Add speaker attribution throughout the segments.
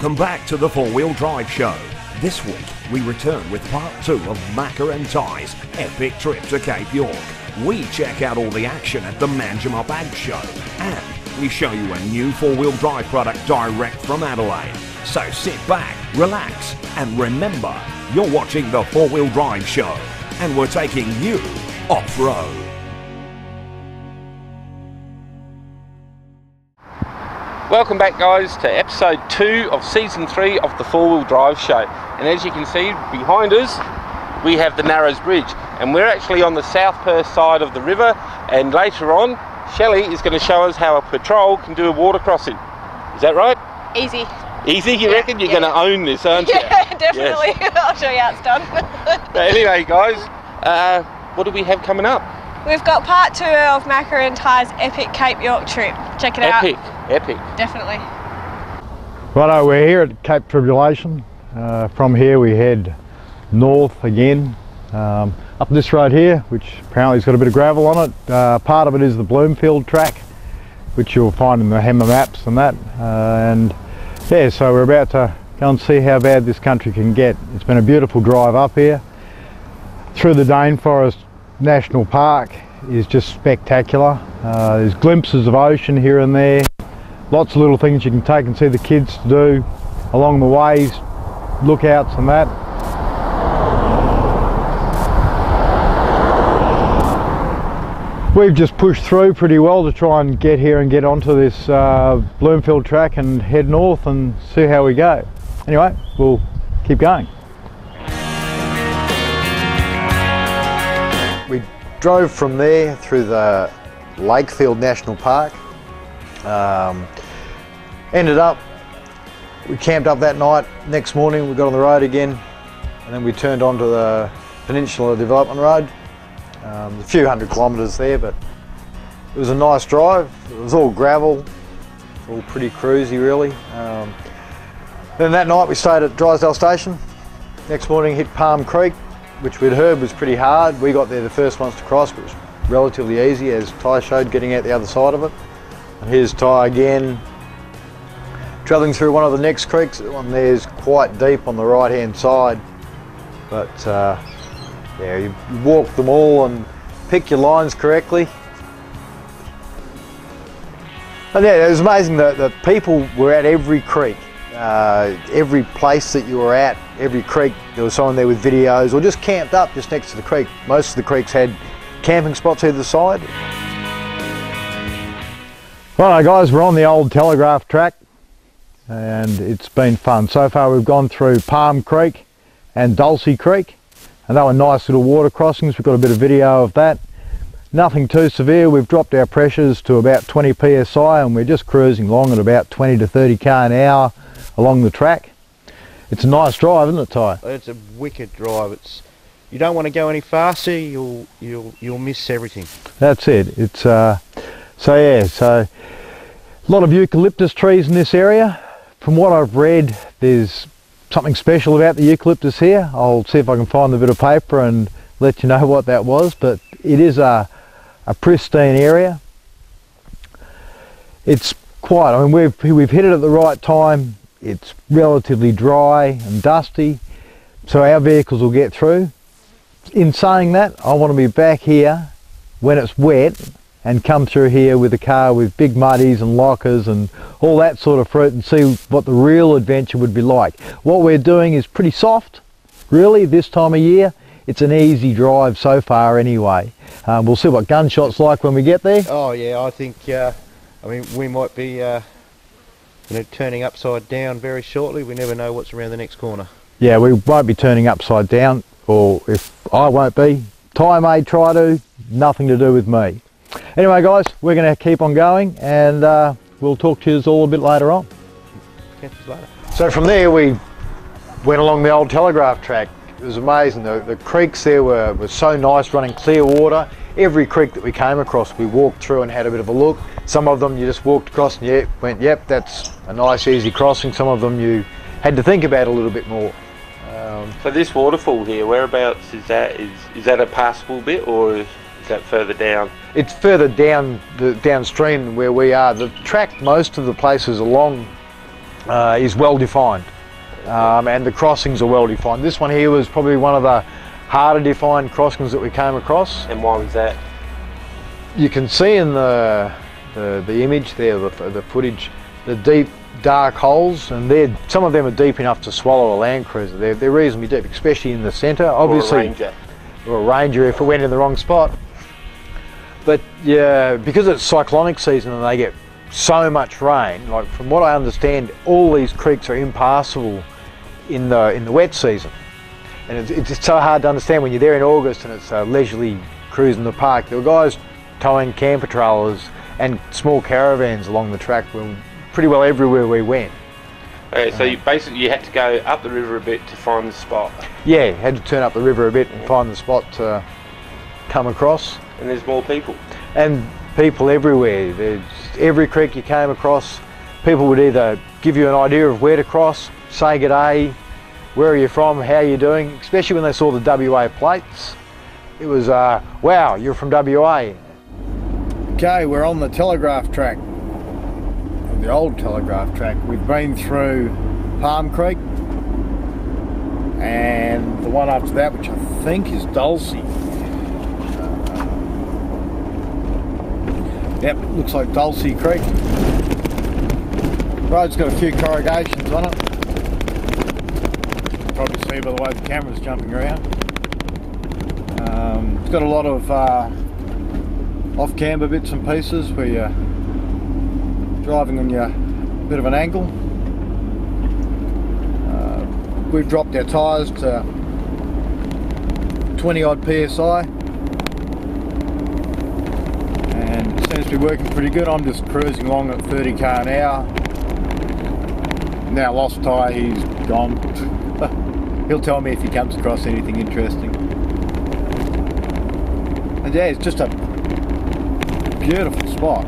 Speaker 1: Welcome back to the Four-Wheel Drive Show. This week we return with part 2 of Macca and Ty's epic trip to Cape York. We check out all the action at the Manjimup Ag Show, and we show you a new four-wheel drive product direct from Adelaide. So sit back, relax, and remember, you're watching the Four-Wheel Drive Show, and we're taking you off-road.
Speaker 2: Welcome back, guys, to episode 2 of season 3 of the Four-Wheel Drive Show. And as you can see behind us, we have the Narrows Bridge, and we're actually on the South Perth side of the river, and later on Shelley is going to show us how a patrol can do a water crossing. Is that right?
Speaker 3: Easy.
Speaker 2: Easy, you reckon? You're going to own this, aren't you?
Speaker 3: Yeah, definitely.
Speaker 2: Yes.
Speaker 3: I'll show you how it's done.
Speaker 2: But anyway, guys, what do we have coming up?
Speaker 3: We've got part 2 of Macca and Ty's epic Cape York trip. Check it out.
Speaker 2: Epic.
Speaker 3: Definitely.
Speaker 4: Righto, we're here at Cape Tribulation. From here we head north again, up this road here, which apparently has got a bit of gravel on it. Part of it is the Bloomfield track, which you'll find in the Hammer maps and that. And yeah, so we're about to go and see how bad this country can get. It's been a beautiful drive up here. Through the Dane Forest National Park is just spectacular. There's glimpses of ocean here and there. Lots of little things you can take and see the kids to do along the ways, lookouts and that. We've just pushed through pretty well to try and get here and get onto this Bloomfield track and head north and see how we go. Anyway, we'll keep going.
Speaker 5: We drove from there through the Lakefield National Park. Ended up, we camped up that night. Next morning we got on the road again, and then we turned onto the Peninsula Development Road. A few hundred kilometres there, but it was a nice drive. It was all gravel, all pretty cruisy really. Then that night we stayed at Drysdale Station. Next morning hit Palm Creek, which we'd heard was pretty hard. We got there the first ones to cross, but it was relatively easy, as Ty showed, getting out the other side of it. And here's Ty again, travelling through one of the next creeks. That one there's quite deep on the right hand side, but yeah, you walk them all and pick your lines correctly. And yeah, it was amazing that the people were at every creek, every place that you were at, every creek, there was someone there with videos or just camped up just next to the creek. Most of the creeks had camping spots either side.
Speaker 4: Right guys, we're on the old telegraph track and it's been fun. So far we've gone through Palm Creek and Dulcie Creek, and they were nice little water crossings. We've got a bit of video of that. Nothing too severe. We've dropped our pressures to about 20 psi and we're just cruising along at about 20 to 30 k an hour along the track. It's a nice drive, isn't it, Ty?
Speaker 6: It's a wicked drive. You don't want to go any faster, you'll miss everything.
Speaker 4: That's it. It's so a lot of eucalyptus trees in this area. From what I've read, there's something special about the eucalyptus here. I'll see if I can find a bit of paper and let you know what that was, but it is a pristine area. It's quiet. I mean, we've hit it at the right time. It's relatively dry and dusty, so our vehicles will get through. In saying that, I want to be back here when it's wet and come through here with a car with big muddies and lockers and all that sort of fruit and see what the real adventure would be like. What we're doing is pretty soft, really, this time of year. It's an easy drive so far anyway. We'll see what Gunshot's like when we get there.
Speaker 6: Oh yeah, I think, I mean, we might be turning upside down very shortly. We never know what's around the next corner.
Speaker 4: Yeah, we won't be turning upside down, or if I won't be, Ty may try to, nothing to do with me. Anyway guys, we're going to keep on going and we'll talk to you all a bit later on.
Speaker 6: Catch you later.
Speaker 5: So from there we went along the old telegraph track. It was amazing. The creeks there were so nice, running clear water. Every creek that we came across we walked through and had a bit of a look. Some of them you just walked across and went, yep, that's a nice easy crossing. Some of them you had to think about a little bit more.
Speaker 2: So this waterfall here, whereabouts is that? Is that a passable bit, or is that further down?
Speaker 5: It's further down, downstream where we are. The track, most of the places along is well defined, and the crossings are well defined. This one here was probably one of the harder defined crossings that we came across.
Speaker 2: And why was that?
Speaker 5: You can see in the image there, the footage, the deep dark holes, and some of them are deep enough to swallow a Land Cruiser. They're reasonably deep, especially in the centre. Obviously, or a Ranger if it went in the wrong spot. But yeah, because it's cyclonic season and they get so much rain, like from what I understand, all these creeks are impassable in the wet season, and it's so hard to understand when you're there in August and it's leisurely cruising the park. There were guys towing camper trailers and small caravans along the track pretty well everywhere we went.
Speaker 2: Okay, so you had to go up the river a bit to find the spot.
Speaker 5: Yeah, had to turn up the river a bit and find the spot to come across.
Speaker 2: And there's more people.
Speaker 5: And people everywhere. Every creek you came across, people would either give you an idea of where to cross, say g'day, where are you from, how are you doing, especially when they saw the WA plates. It was, wow, you're from WA. Okay, we're on the telegraph track, the old telegraph track. We've been through Palm Creek and the one after that, which I think is Dulcie. Yep, it looks like Dulcie Creek. Road's got a few corrugations on it. You can probably see by the way the camera's jumping around. It's got a lot of off-camber bits and pieces where you're driving on your bit of an angle. We've dropped our tyres to 20 odd PSI and it seems to be working pretty good. I'm just cruising along at 30 km an hour. Now lost tyre, he's gone. He'll tell me if he comes across anything interesting. And yeah, it's just a beautiful spot.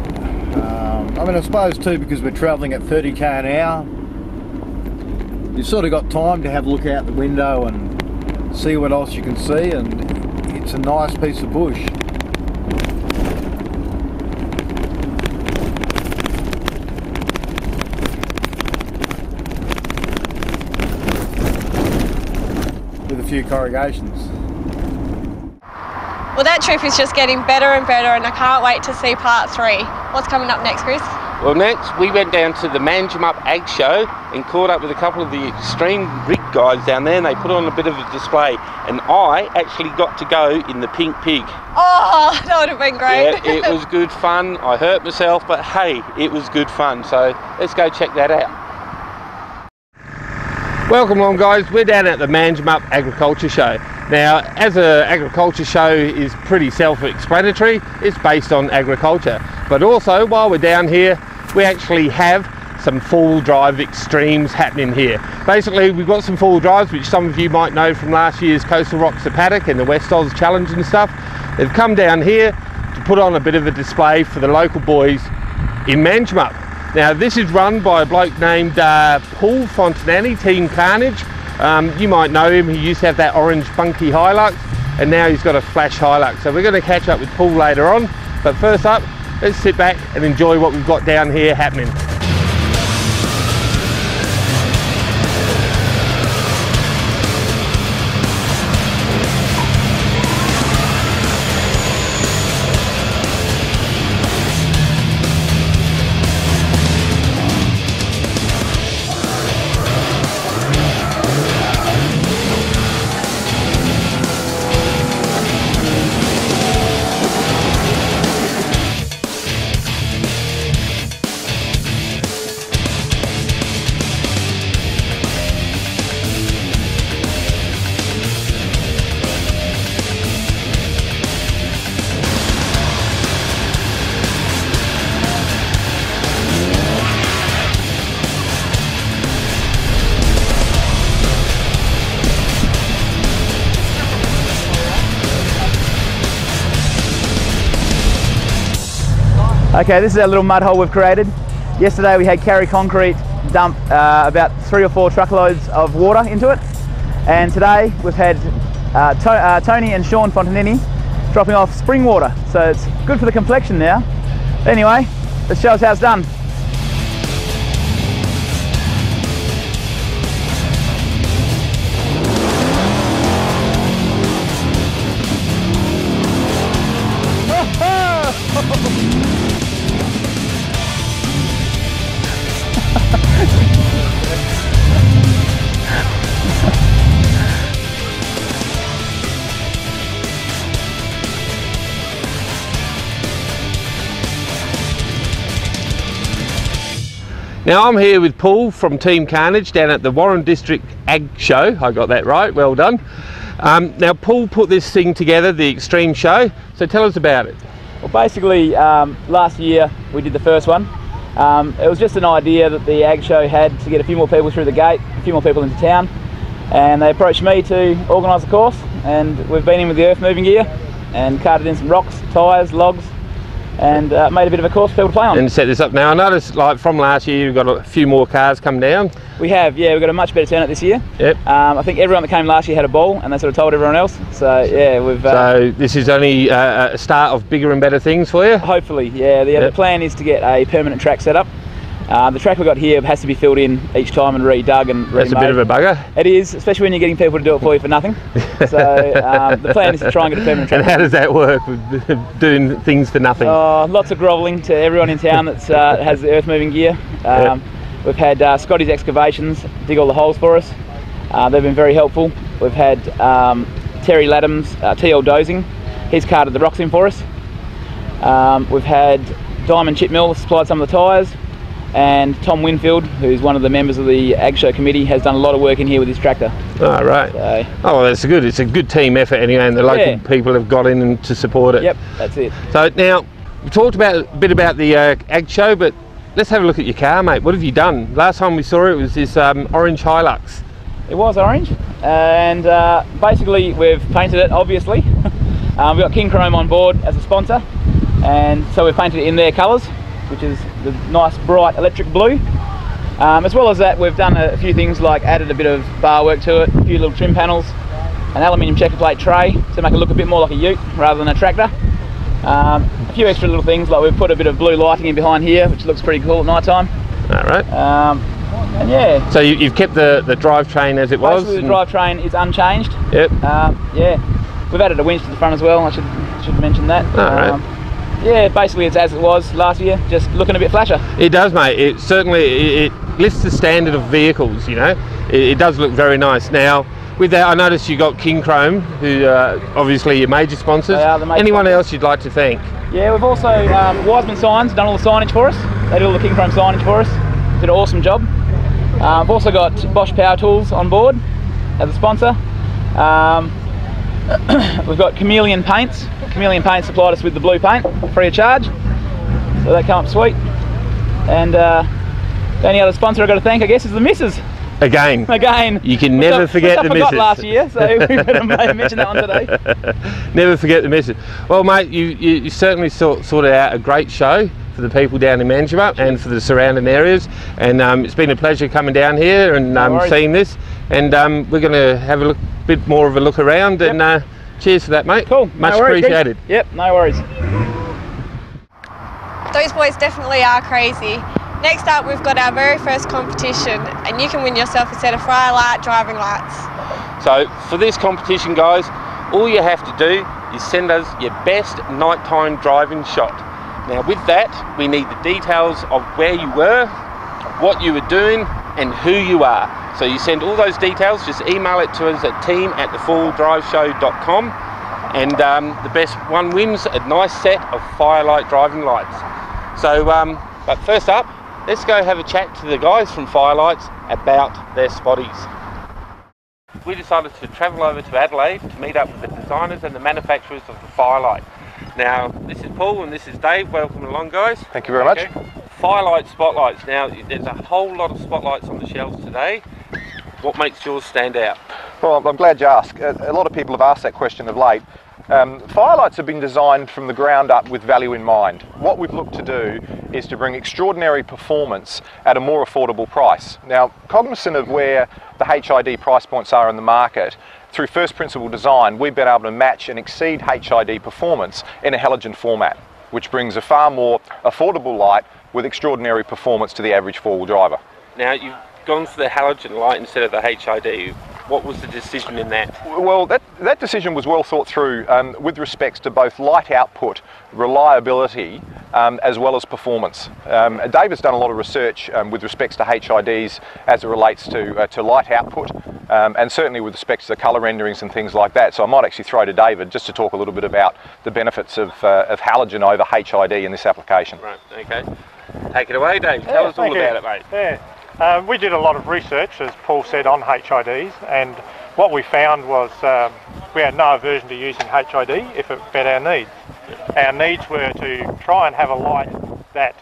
Speaker 5: I mean, I suppose too, because we're travelling at 30 km an hour, you've sort of got time to have a look out the window and see what else you can see, and it's a nice piece of bush. With a few corrugations.
Speaker 3: Well, that trip is just getting better and better, and I can't wait to see part 3. What's coming up next, Grizz?
Speaker 2: Well, next we went down to the Manjimup Ag Show and caught up with a couple of the extreme rig guys down there, and they put on a bit of a display, and I actually got to go in the pink pig.
Speaker 3: Oh, that would have been great.
Speaker 2: Yeah, it was good fun. I hurt myself, but hey, it was good fun. So let's go check that out. Welcome along, guys. We're down at the Manjimup Agriculture Show. Now, as an agriculture show is pretty self-explanatory, it's based on agriculture. But also, while we're down here, we actually have some four-wheel drive extremes happening here. Basically, we've got some four-wheel drives, which some of you might know from last year's Coastal Rocks Paddock and the West Oz Challenge and stuff. They've come down here to put on a bit of a display for the local boys in Manjimup. Now, this is run by a bloke named Paul Fontanelli, Team Carnage. You might know him. He used to have that orange funky Hilux, and now he's got a flash Hilux. So we're going to catch up with Paul later on. But first up, let's sit back and enjoy what we've got down here happening.
Speaker 7: Okay, this is our little mud hole we've created. Yesterday we had Carry Concrete dump about 3 or 4 truckloads of water into it, and today we've had Tony and Sean Fontanini dropping off spring water, so it's good for the complexion now. Anyway, let's show us how it's done.
Speaker 2: Now I'm here with Paul from Team Carnage down at the Warren District Ag Show. I got that right, well done. Now Paul put this thing together, the Extreme Show, so tell us about it.
Speaker 7: Well, basically last year we did the first one. It was just an idea that the Ag Show had to get a few more people through the gate, a few more people into town, and they approached me to organise the course, and we've been in with the earth moving gear and carted in some rocks, tyres, logs, and made a bit of a course for people to play on.
Speaker 2: And set this up. Now I noticed, like from last year, you've got a few more cars come down.
Speaker 7: We have, yeah, we've got a much better turnout this year.
Speaker 2: Yep.
Speaker 7: I think everyone that came last year had a ball, and they sort of told everyone else. So yeah, we've.
Speaker 2: So this is only a start of bigger and better things for you.
Speaker 7: Hopefully, yeah. The plan is to get a permanent track set up. The track we've got here has to be filled in each time and redug and remade.
Speaker 2: That's a bit of a bugger.
Speaker 7: It is, especially when you're getting people to do it for you for nothing. So the plan is to try and get a permanent track.
Speaker 2: And how does that work with doing things for nothing?
Speaker 7: Lots of grovelling to everyone in town that has the earth moving gear. We've had Scotty's Excavations dig all the holes for us. They've been very helpful. We've had Terry Laddam's TL Dozing. He's carted the rocks in for us. We've had Diamond Chip Mill supplied some of the tyres. And Tom Winfield, who's one of the members of the Ag Show committee, has done a lot of work in here with his tractor.
Speaker 2: Oh, right. So, well, that's good. It's a good team effort anyway, and the local people have got in to support it.
Speaker 7: Yep, that's it.
Speaker 2: So now, we talked a bit about the Ag Show, but let's have a look at your car, mate. What have you done? Last time we saw it was this orange Hilux.
Speaker 7: It was orange, and basically we've painted it, obviously. We've got King Chrome on board as a sponsor, and so we've painted it in their colours, which is the nice bright electric blue. As well as that, we've done a few things like added a bit of bar work to it, a few little trim panels, an aluminium checker plate tray to make it look a bit more like a ute rather than a tractor. A few extra little things, like we've put a bit of blue lighting in behind here, which looks pretty cool at night time.
Speaker 2: Alright.
Speaker 7: And yeah.
Speaker 2: So you've kept the drivetrain as it was?
Speaker 7: Basically the drivetrain is unchanged.
Speaker 2: Yep.
Speaker 7: Yeah. We've added a winch to the front as well, I should mention that.
Speaker 2: Alright.
Speaker 7: Yeah, basically it's as it was last year, just looking a bit flasher. It
Speaker 2: does, mate. It certainly lifts the standard of vehicles, you know. It does look very nice. Now, with that, I noticed you got King Chrome, who obviously your major sponsors.
Speaker 7: They are the major
Speaker 2: Anyone
Speaker 7: sponsors.
Speaker 2: else you'd like to thank?
Speaker 7: Yeah, we've also, Wiseman Signs done all the signage for us. They did all the King Chrome signage for us. Did an awesome job. We've also got Bosch Power Tools on board as a sponsor. We've got Chameleon Paints. Chameleon Paints supplied us with the blue paint, free of charge. So that came up sweet. And the only other sponsor I've got to thank, I guess, is the missus.
Speaker 2: Again. You can never forget the missus.
Speaker 7: I forgot last year, so we better mention that one today.
Speaker 2: Never forget the missus. Well, mate, you certainly sorted out a great show for the people down in Manjimup and for the surrounding areas. And it's been a pleasure coming down here and seeing this. And we're going to have a bit more of a look around. Yep. And cheers for that, mate.
Speaker 7: Cool.
Speaker 2: Much appreciated.
Speaker 7: Yep, no worries.
Speaker 3: Those boys definitely are crazy. Next up, we've got our very first competition, and you can win yourself a set of Firelight driving lights.
Speaker 2: So for this competition, guys, all you have to do is send us your best nighttime driving shot. Now with that, we need the details of where you were, what you were doing, and who you are. So you send all those details, just email it to us at team@thefourwheeldriveshow.com, and the best one wins a nice set of Firelight driving lights. So, but first up, let's go have a chat to the guys from Firelight about their spotties. We decided to travel over to Adelaide to meet up with the designers and the manufacturers of the Firelight. Now, this is Paul and this is Dave. Welcome along, guys.
Speaker 8: Thank you very much.
Speaker 2: Firelight spotlights. Now, there's a whole lot of spotlights on the shelves today. What makes yours stand out?
Speaker 8: Well, I'm glad you asked. A lot of people have asked that question of late. Firelights have been designed from the ground up with value in mind. What we've looked to do is to bring extraordinary performance at a more affordable price. Now, cognizant of where the HID price points are in the market, through first principle design, we've been able to match and exceed HID performance in a halogen format, which brings a far more affordable light with extraordinary performance to the average four-wheel driver.
Speaker 2: Now, you've gone for the halogen light instead of the HID. What was the decision in that?
Speaker 8: Well, that decision was well thought through with respects to both light output, reliability, as well as performance. Dave has done a lot of research with respects to HIDs as it relates to light output, and certainly with respects to the colour renderings and things like that. So I might actually throw to David just to talk a little bit about the benefits of halogen over HID in this application.
Speaker 2: Right, okay. Take it away, Dave. Tell us all about it, mate.
Speaker 9: Yeah. We did a lot of research, as Paul said, on HIDs, and what we found was we had no aversion to using HID if it met our needs. Our needs were to try and have a light that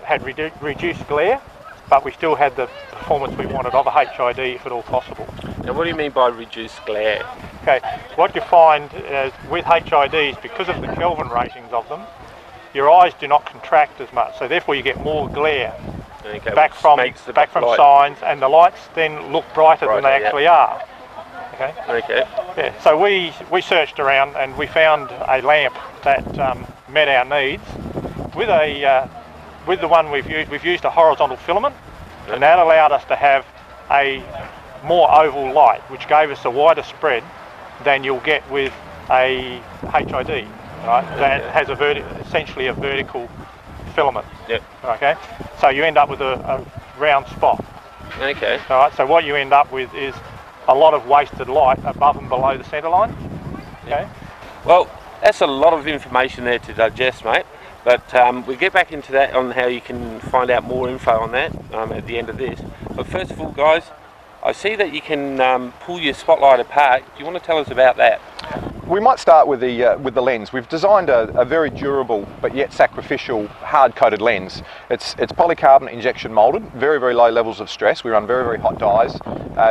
Speaker 9: had reduced glare, but we still had the performance we wanted of a HID if at all possible.
Speaker 2: Now, what do you mean by reduced glare?
Speaker 9: Okay, what you find is with HIDs, because of the Kelvin ratings of them, your eyes do not contract as much, so therefore you get more glare back from signs, and the lights then look brighter than they actually are. Okay.
Speaker 2: Okay.
Speaker 9: Yeah. So we searched around and we found a lamp that met our needs. With the one we've used a horizontal filament, and that allowed us to have a more oval light, which gave us a wider spread than you'll get with a HID, right? That has essentially a vertical filament.
Speaker 2: Yep.
Speaker 9: Okay. So you end up with a round spot.
Speaker 2: Okay.
Speaker 9: All right. So what you end up with is a lot of wasted light above and below the centre line. Okay.
Speaker 2: Well, that's a lot of information there to digest, mate. But we'll get back into that on how you can find out more info on that at the end of this. But first of all, guys, I see that you can pull your spotlight apart. Do you want to tell us about that?
Speaker 8: We might start with the lens. We've designed a very durable but yet sacrificial hard-coated lens. It's polycarbonate injection moulded, very, very low levels of stress. We run very, very hot dyes.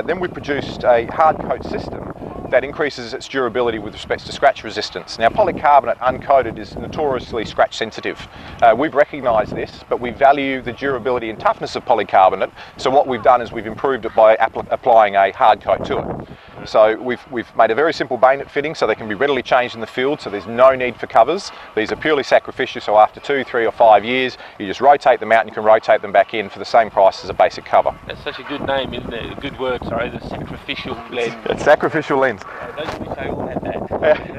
Speaker 8: Then we produced a hard coat system that increases its durability with respect to scratch resistance. Now, polycarbonate uncoated is notoriously scratch sensitive. We've recognised this, but we value the durability and toughness of polycarbonate. So what we've done is we've improved it by applying a hard coat to it. So we've made a very simple bayonet fitting so they can be readily changed in the field, so there's no need for covers. These are purely sacrificial, so after 2, 3 or 5 years you just rotate them out and you can rotate them back in for the same price as a basic cover.
Speaker 2: That's such a good name, isn't it? A good word, sorry, the sacrificial lens.
Speaker 8: It's sacrificial lens.
Speaker 2: Don't wish they all had that.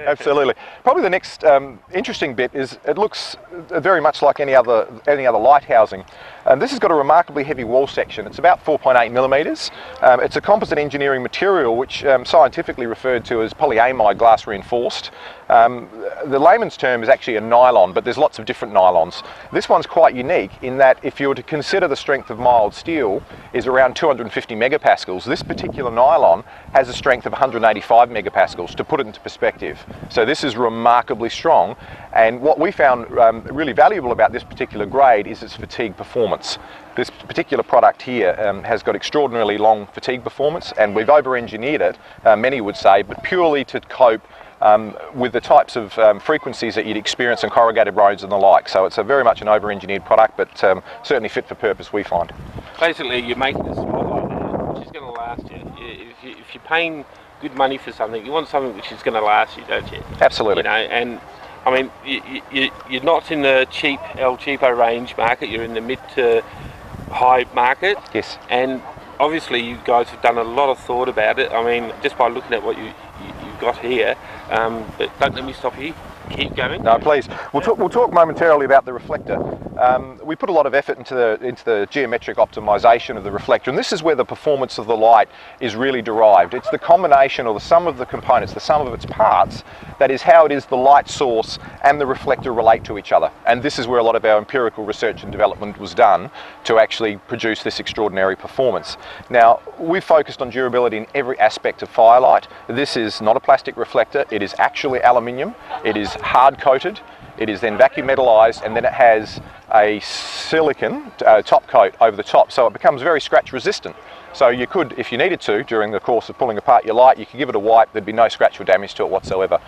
Speaker 8: Absolutely. Probably the next interesting bit is it looks very much like any other light housing. This has got a remarkably heavy wall section. It's about 4.8 millimetres. It's a composite engineering material which scientifically referred to as polyamide glass reinforced. The layman's term is actually a nylon, but there's lots of different nylons. This one's quite unique in that if you were to consider the strength of mild steel is around 250 megapascals, this particular nylon has a strength of 185 megapascals, to put it into perspective. So this is remarkably strong, and what we found really valuable about this particular grade is its fatigue performance. This particular product here has got extraordinarily long fatigue performance, and we've over-engineered it, many would say, but purely to cope with the types of frequencies that you'd experience on corrugated roads and the like. So it's very much an over-engineered product, but certainly fit for purpose, we find.
Speaker 2: Basically, you're making a spotlight there, which is going to last you. If you're paying good money for something, you want something which is going to last you, don't you?
Speaker 8: Absolutely.
Speaker 2: You know, and I mean, you're not in the cheap El Cheapo range market. You're in the mid to high market.
Speaker 8: Yes.
Speaker 2: And obviously, you guys have done a lot of thought about it. I mean, just by looking at what you've got here. But don't let me stop you. Keep going.
Speaker 8: No, please. We'll talk momentarily about the reflector. We put a lot of effort into the geometric optimization of the reflector, and this is where the performance of the light is really derived. It's the combination, or the sum of the components, the sum of its parts, that is how it is the light source and the reflector relate to each other. And this is where a lot of our empirical research and development was done to actually produce this extraordinary performance. Now, we've focused on durability in every aspect of Firelight. This is not a plastic reflector. It is actually aluminium. It is hard coated. It is then vacuum metallized, and then it has a silicon top coat over the top, so it becomes very scratch resistant. So you could, if you needed to, during the course of pulling apart your light, you could give it a wipe, there'd be no scratch or damage to it whatsoever.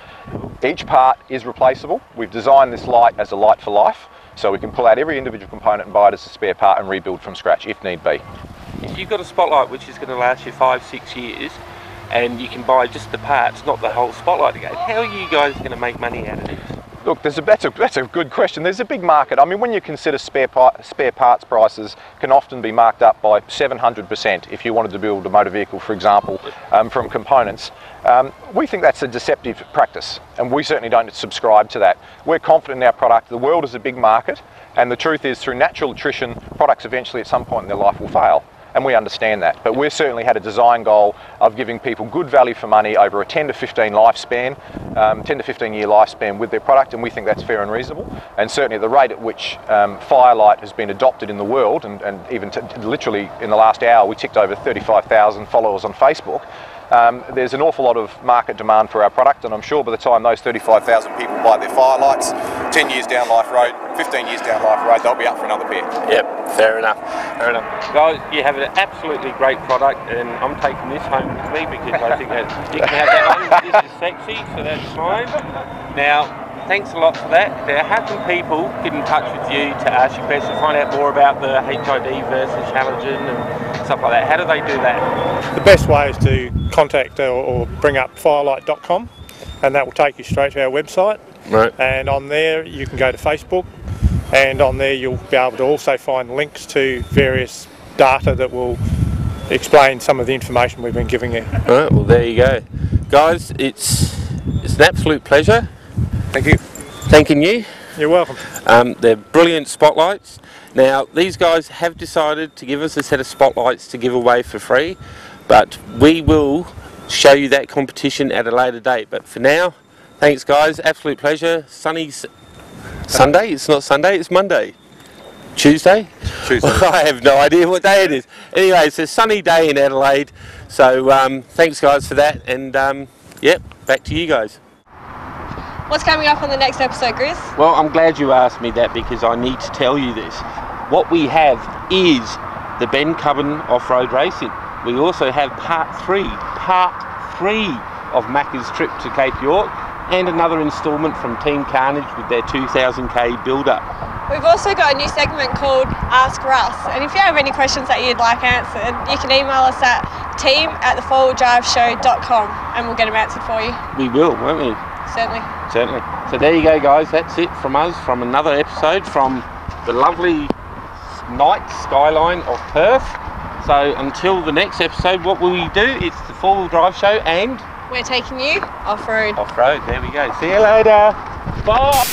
Speaker 8: Each part is replaceable. We've designed this light as a light for life, so we can pull out every individual component and buy it as a spare part and rebuild from scratch if need be.
Speaker 2: If you've got a spotlight which is going to last you 5-6 years, and you can buy just the parts, not the whole spotlight again, how are you guys going to make money out of this?
Speaker 8: Look, that's a good question. There's a big market. I mean, when you consider spare parts prices can often be marked up by 700% if you wanted to build a motor vehicle, for example, from components. We think that's a deceptive practice, and we certainly don't subscribe to that. We're confident in our product. The world is a big market, and the truth is, through natural attrition, products eventually at some point in their life will fail. and we understand that. But we've certainly had a design goal of giving people good value for money over a 10 to 15 lifespan, 10 to 15 year lifespan with their product, and we think that's fair and reasonable. And certainly at the rate at which Firelight has been adopted in the world, and even literally in the last hour we ticked over 35,000 followers on Facebook. There's an awful lot of market demand for our product, and I'm sure by the time those 35,000 people buy their Firelights, 10 years down life road, 15 years down life road, they'll be up for another pair.
Speaker 2: Yep, fair enough, fair enough. Guys, you have an absolutely great product, and I'm taking this home with me because I think that you can have that on. This is sexy, so that's fine. Now, thanks a lot for that. Now, how can people get in touch with you to ask you questions, find out more about the HID versus halogen and stuff like that? How do they do that?
Speaker 9: The best way is to contact or bring up firelight.com, and that will take you straight to our website.
Speaker 2: Right.
Speaker 9: And on there you can go to Facebook, and on there you'll be able to also find links to various data that will explain some of the information we've been giving you.
Speaker 2: Right, well there you go. Guys, it's an absolute pleasure.
Speaker 8: Thank you.
Speaker 2: Thanking you.
Speaker 9: You're welcome.
Speaker 2: They're brilliant spotlights. Now, these guys have decided to give us a set of spotlights to give away for free, but we will show you that competition at a later date. But for now, thanks guys, absolute pleasure. Sunday? It's not Sunday, it's Monday. Tuesday?
Speaker 8: Tuesday.
Speaker 2: I have no idea what day it is. Anyway, it's a sunny day in Adelaide, so thanks guys for that, and yep, back to you guys.
Speaker 3: What's coming up on the next episode, Grizz?
Speaker 2: Well, I'm glad you asked me that because I need to tell you this. What we have is the Ben Cubbon off-road racing. We also have part three of Macca's trip to Cape York, and another instalment from Team Carnage with their 2000k build-up.
Speaker 3: We've also got a new segment called Ask Russ, and if you have any questions that you'd like answered, you can email us at team@thefourwheeldriveshow.com and we'll get them answered for you.
Speaker 2: We will, won't we?
Speaker 3: Certainly.
Speaker 2: Certainly. So there you go guys, that's it from us, from another episode from the lovely night skyline of Perth. So until the next episode, what will we do? It's the four-wheel drive show, and
Speaker 3: we're taking you off-road.
Speaker 2: Off-road, there we go. See you later. Bye.